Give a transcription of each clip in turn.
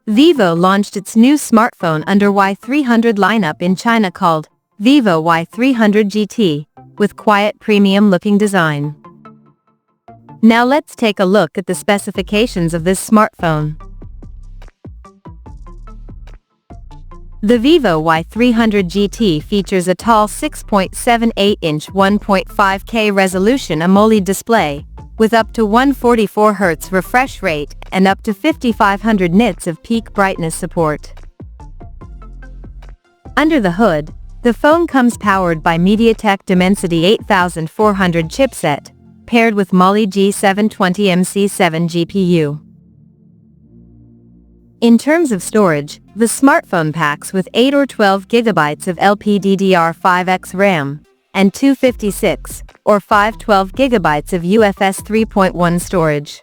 Vivo launched its new smartphone under Y300 lineup in China called Vivo Y300 GT, with quiet premium-looking design. Now let's take a look at the specifications of this smartphone. The Vivo Y300 GT features a tall 6.78-inch 1.5K resolution AMOLED display, with up to 144 Hz refresh rate and up to 5500 nits of peak brightness support. Under the hood, the phone comes powered by MediaTek Dimensity 8400 chipset, paired with Mali G720MC7 GPU. In terms of storage, the smartphone packs with 8 or 12 GB of LPDDR5X RAM, and 256 or 512 GB of UFS 3.1 storage.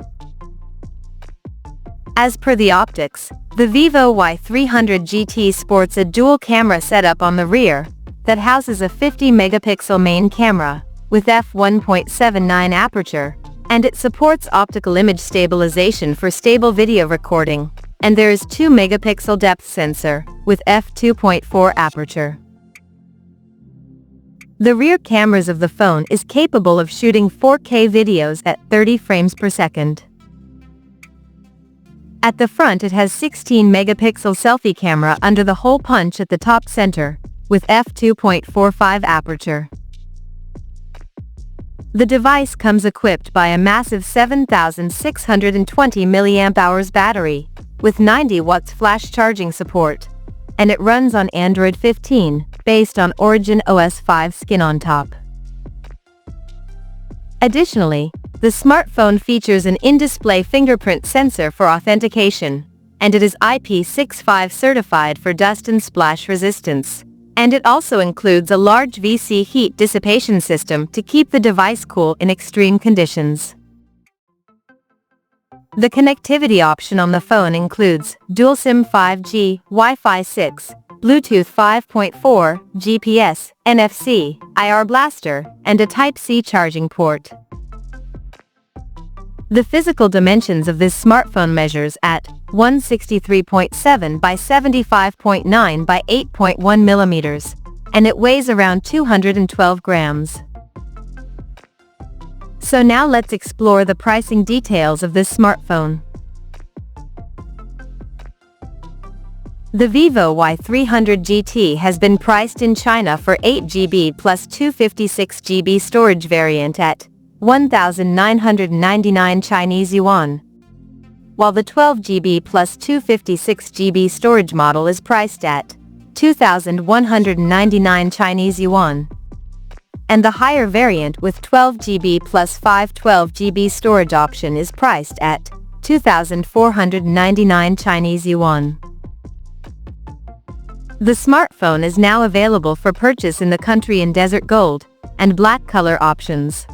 As per the optics, the Vivo Y300 GT sports a dual camera setup on the rear that houses a 50-megapixel main camera with f1.79 aperture, and it supports optical image stabilization for stable video recording, and there is 2-megapixel depth sensor with f2.4 aperture. The rear cameras of the phone is capable of shooting 4K videos at 30 frames per second. At the front it has 16-megapixel selfie camera under the hole punch at the top center, with f2.45 aperture. The device comes equipped by a massive 7620 mAh battery, with 90 watts flash charging support, and it runs on Android 15, based on Origin OS 5 skin on top. Additionally, the smartphone features an in-display fingerprint sensor for authentication, and it is IP65 certified for dust and splash resistance, and it also includes a large VC heat dissipation system to keep the device cool in extreme conditions. The connectivity option on the phone includes dual SIM 5G, Wi-Fi 6, Bluetooth 5.4, GPS, NFC, IR blaster, and a Type-C charging port. The physical dimensions of this smartphone measures at 163.7 by 75.9 by 8.1 millimeters, and it weighs around 212 grams. So now let's explore the pricing details of this smartphone. The Vivo Y300 GT has been priced in China for 8GB plus 256GB storage variant at 1,999 Chinese yuan, while the 12GB plus 256GB storage model is priced at 2,199 Chinese yuan, and the higher variant with 12GB plus 512GB storage option is priced at 2,499 Chinese yuan. The smartphone is now available for purchase in the country in desert gold and black color options.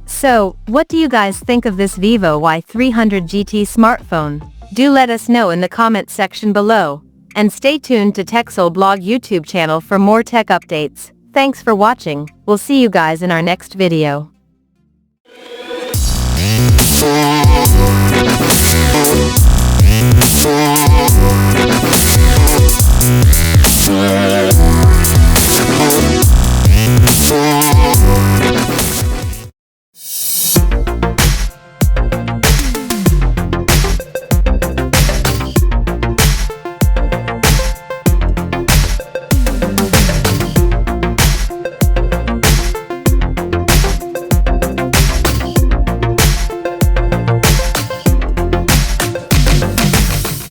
So, what do you guys think of this Vivo Y300 GT smartphone? Do let us know in the comments section below, and stay tuned to TechSole Blog YouTube channel for more tech updates. Thanks for watching. We'll see you guys in our next video. Yeah.